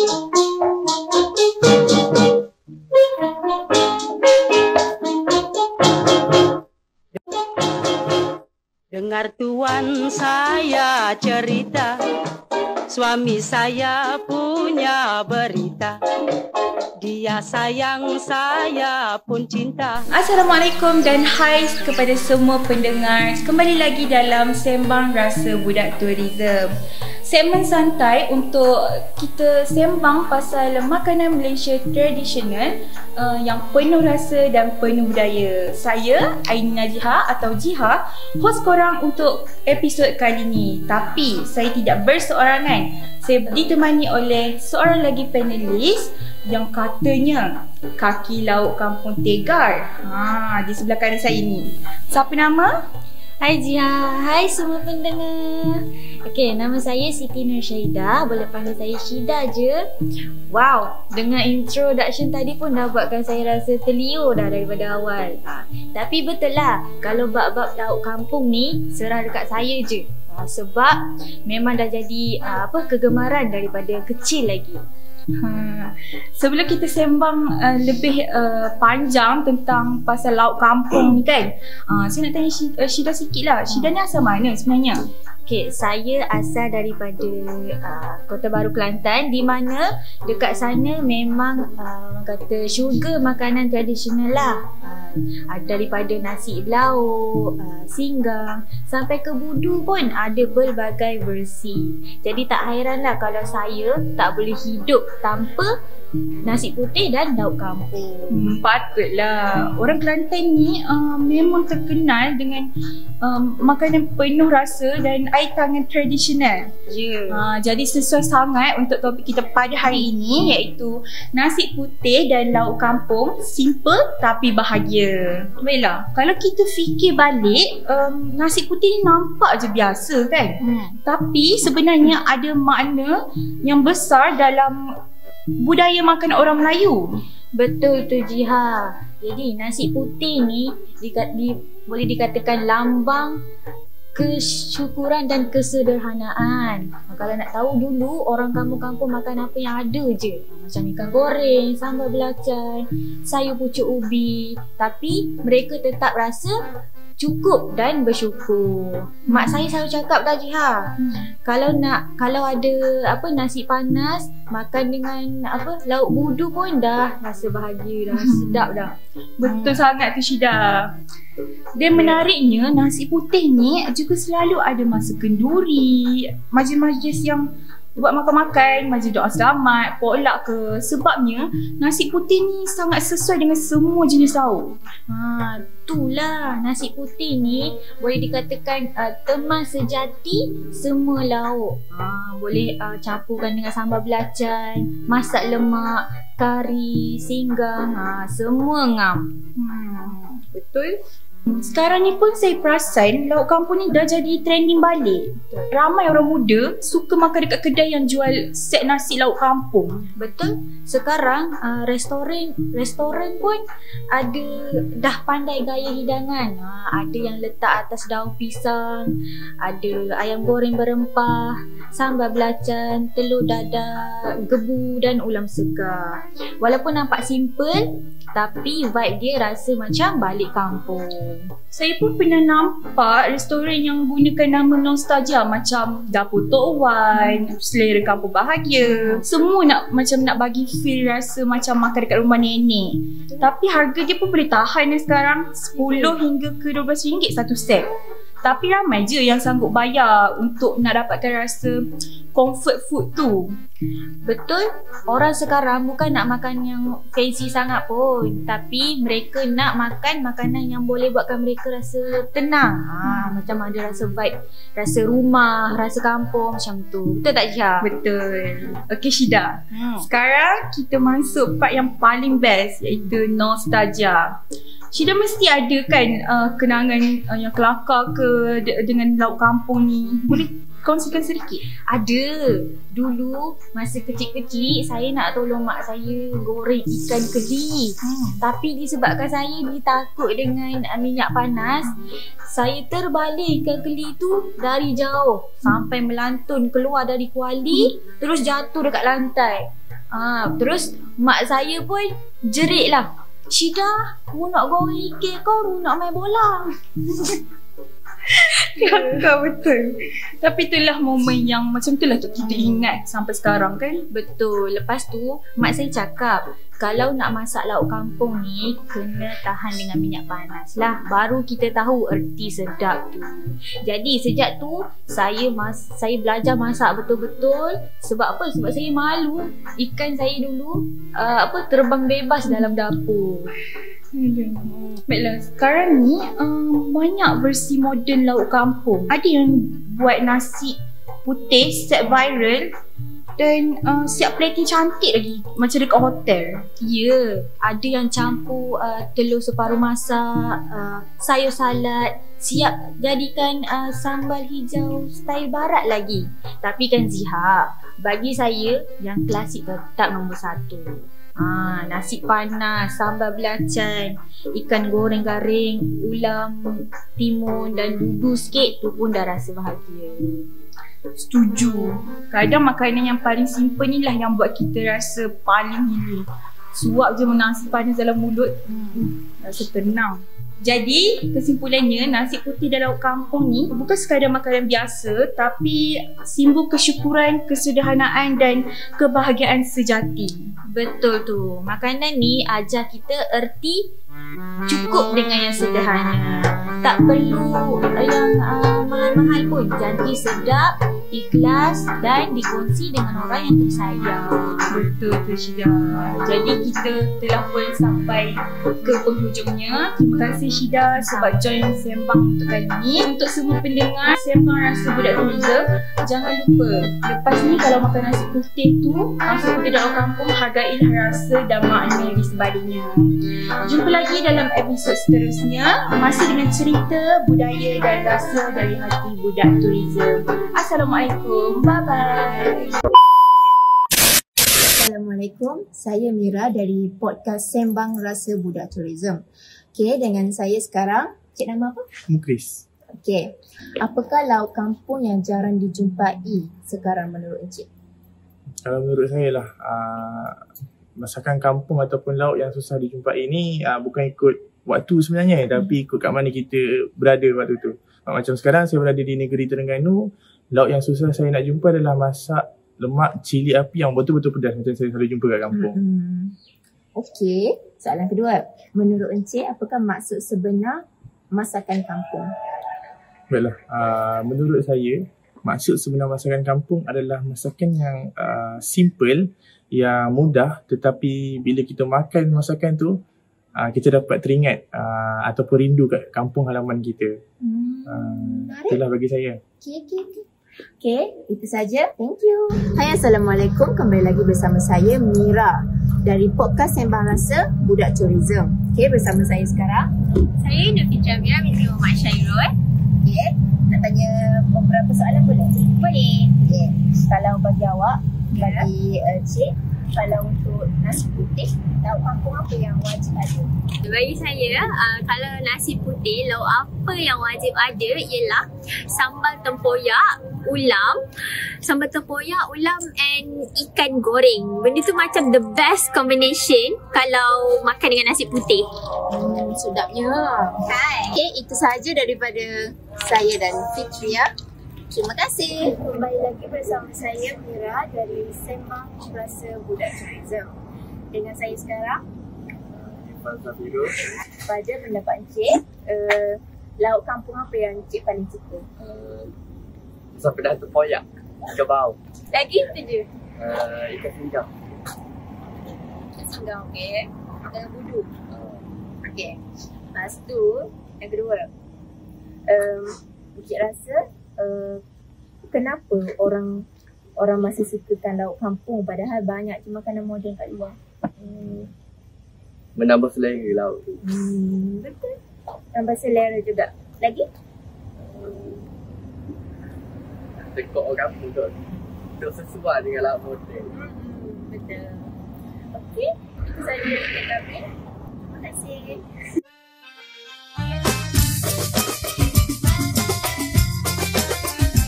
Dengar tuan saya cerita, suami saya punya berita. Dia sayang, saya pun cinta. Assalamualaikum dan hai kepada semua pendengar. Kembali lagi dalam Sembang Rasa Budak Tourism. Segmen santai untuk kita sembang pasal makanan Malaysia tradisional yang penuh rasa dan penuh budaya. Saya Aini Najiha atau Jiha, host korang untuk episod kali ini. Tapi saya tidak berseorangan. Saya ditemani oleh seorang lagi panelis yang katanya kaki laut kampung Tegar. Di sebelah kanan saya ini. Siapa nama? Hai Jiha, hai semua pendengar. Okey, nama saya Siti Nursyaidah. Boleh panggil saya Syida je. Wow, dengan introduction tadi pun dah buatkan saya rasa terliur dah daripada awal. Tapi betul lah, kalau bab-bab laut kampung ni serah dekat saya je. Sebab memang dah jadi kegemaran daripada kecil lagi. Sebelum kita sembang lebih panjang tentang pasal laut kampung ni kan, saya nak tanya Syida sikit lah. Syida ni asal mana sebenarnya? Okay, saya asal daripada Kota Baru Kelantan, di mana dekat sana memang kata syurga makanan tradisional lah. Daripada nasi belauk, singgang sampai ke budu pun ada pelbagai versi. Jadi tak hairanlah kalau saya tak boleh hidup tanpa nasi putih dan lauk kampung. Patutlah. Orang Kelantan ni memang terkenal dengan makanan penuh rasa dan air tangan tradisional. Jadi sesuai sangat untuk topik kita pada hari ini, iaitu nasi putih dan lauk kampung, simple tapi bahagia. Baiklah, kalau kita fikir balik, nasi putih ni nampak je biasa kan? Tapi sebenarnya ada makna yang besar dalam budaya makan orang Melayu. Betul tu Jiha. Jadi nasi putih ni boleh dikatakan lambang kesyukuran dan kesederhanaan. Kalau nak tahu dulu orang kampung-kampung makan apa yang ada je. Macam ikan goreng, sambal belacan, sayur pucuk ubi. Tapi mereka tetap rasa cukup dan bersyukur. Mak saya selalu cakap tau Jiha, kalau ada nasi panas makan dengan lauk budu pun dah rasa bahagia, dah sedap dah. Betul sangat tu Syida. Dan menariknya, nasi putih ni juga selalu ada masa kenduri, majlis-majlis yang buat makan-makan, majlis doa selamat, potluck ke. Sebabnya nasi putih ni sangat sesuai dengan semua jenis lauk. Itulah, nasi putih ni boleh dikatakan teman sejati semua lauk. Boleh campurkan dengan sambal belacan, masak lemak, kari, singgang, semua ngam. Betul. Sekarang ni pun saya perasan lauk kampung ni dah jadi trending balik. Ramai orang muda suka makan dekat kedai yang jual set nasi lauk kampung. Betul. Sekarang restoran pun ada dah pandai gaya hidangan. Ada yang letak atas daun pisang, ada ayam goreng berempah, sambal belacan, telur dadar, gebu dan ulam segar. Walaupun nampak simple, tapi vibe dia rasa macam balik kampung. Saya pun pernah nampak restoran yang gunakan nama nostalgia, macam Dapur Tok Wan, Selera Kampung Bahagia. Semua nak bagi feel rasa macam makan dekat rumah nenek. Tapi harga dia pun boleh tahan sekarang, 10 hingga ke RM12 satu set. Tapi ramai je yang sanggup bayar untuk nak dapatkan rasa comfort food tu. Betul. Orang sekarang bukan nak makan yang fancy sangat pun, tapi mereka nak makan makanan yang boleh buatkan mereka rasa tenang. Macam ada rasa vibe, rasa rumah, rasa kampung macam tu. Betul tak Jiha? Betul. Okey Syida, sekarang kita masuk part yang paling best, iaitu nostalgia. Syida mesti ada kan kenangan yang kelakar ke dengan lauk kampung ni. Boleh kongsikan sedikit? Ada. Dulu masa kecil-kecil saya nak tolong mak saya goreng ikan keli. Tapi disebabkan saya ditakut dengan minyak panas, saya terbalik ikan keli tu dari jauh sampai melantun keluar dari kuali, terus jatuh dekat lantai. Terus mak saya pun jerit lah, Syida, mu nak goreng ikan kau, mu nak main bola. Kelakar betul. Tapi itulah momen yang macam itulah kita ingat sampai sekarang kan. Betul. Lepas tu mak saya cakap, kalau nak masak lauk kampung ni kena tahan dengan minyak panas lah, baru kita tahu erti sedap tu. Jadi sejak tu saya belajar masak betul-betul. Sebab apa? Sebab saya malu ikan saya dulu terbang bebas dalam dapur. Baiklah, sekarang ni banyak versi moden lauk kampung. Ada yang buat nasi putih set viral dan siap plating cantik lagi macam dekat hotel. Ya, ada yang campur telur separuh masak, sayur salad, siap jadikan sambal hijau style barat lagi. Tapi kan Ziha, bagi saya yang klasik tetap nombor 1. Nasi panas, sambal belacan, ikan goreng garing, ulam timun dan dudu sikit tu pun dah rasa bahagia. Setuju. Kadang makanan yang paling simple ni lah yang buat kita rasa paling hilir. Suap je nasi panas dalam mulut, rasa tenang. Jadi kesimpulannya, nasi putih dan lauk kampung ni bukan sekadar makanan biasa, tapi simbol kesyukuran, kesederhanaan dan kebahagiaan sejati. Betul tu. Makanan ni ajar kita erti cukup dengan yang sederhana. Tak perlu yang mahal-mahal pun. Janji sedap, ikhlas dan dikongsi dengan orang yang tersayang. Betul tu Syida. Jadi kita telah pun sampai ke penghujungnya. Terima kasih Syida sebab join sembang untuk kali ni. Untuk semua pendengar Sembang Rasa Budak Tourism, jangan lupa lepas ni kalau makan nasi putih tu, nasi putih dalam kampung, hargailah rasa dan makna di sebaliknya. Jumpa lagi dalam episod seterusnya, masih dengan cerita budaya dan rasa dari hati budak tourism. Assalamualaikum. Bye-bye. Assalamualaikum, saya Mira dari podcast Sembang Rasa Budak Tourism. Okey, dengan saya sekarang, cik nama apa? Mukris. Okey, apakah lauk kampung yang jarang dijumpai sekarang menurut encik? Kalau menurut saya lah, masakan kampung ataupun lauk yang susah dijumpai ni bukan ikut waktu sebenarnya, tapi ikut kat mana kita berada waktu tu. Macam sekarang saya berada di negeri Terengganu, lauk yang susah saya nak jumpa adalah masak lemak cili api yang betul-betul pedas macam saya selalu jumpa kat kampung. Okey, soalan kedua. Menurut encik, apakah maksud sebenar masakan kampung? Baiklah, menurut saya, maksud sebenar masakan kampung adalah masakan yang simple, yang mudah, tetapi bila kita makan masakan tu, kita dapat teringat ataupun rindu kat kampung halaman kita. Itulah bagi saya. Okey, itu saja. Thank you. Hai, Assalamualaikum. Kembali lagi bersama saya Mira dari podcast Sembang Rasa Budak Tourism. Okey, bersama saya sekarang Saya Nafitra Mira binti Muhammad Syairul. okey, nak tanya beberapa soalan boleh? Boleh. Okey. Kalau bagi awak, bagi cik, kalau untuk nasi putih, lauk kampung apa yang wajib ada? Bagi saya, kalau nasi putih, lauk apa yang wajib ada ialah sambal tempoyak, ulam, and ikan goreng. Benda tu macam the best combination kalau makan dengan nasi putih. Sedapnya. Okey, itu sahaja daripada saya dan Fitria. Terima kasih. Kembali lagi bersama saya Mira dari Sembang Rasa Budak Tourism. Dengan saya sekarang pada pendapat encik, lauk kampung apa yang encik paling suka? Asam pedas tempoyak, ikan bau, Lagi tu je. ikan pinggang. Ikan singgang, okey. Dengan budu. Okey. Lepas tu, yang kedua. Encik rasa kenapa orang masih sukakan lauk kampung padahal banyak je makanan moden kat luar? Menambah selera lauk tu. Betul. Tambah selera juga. Lagi? Tekok orang kampung tu duk sesuai dengan lauk moden. Betul. Okey, itu saja dari kami. Terima kasih.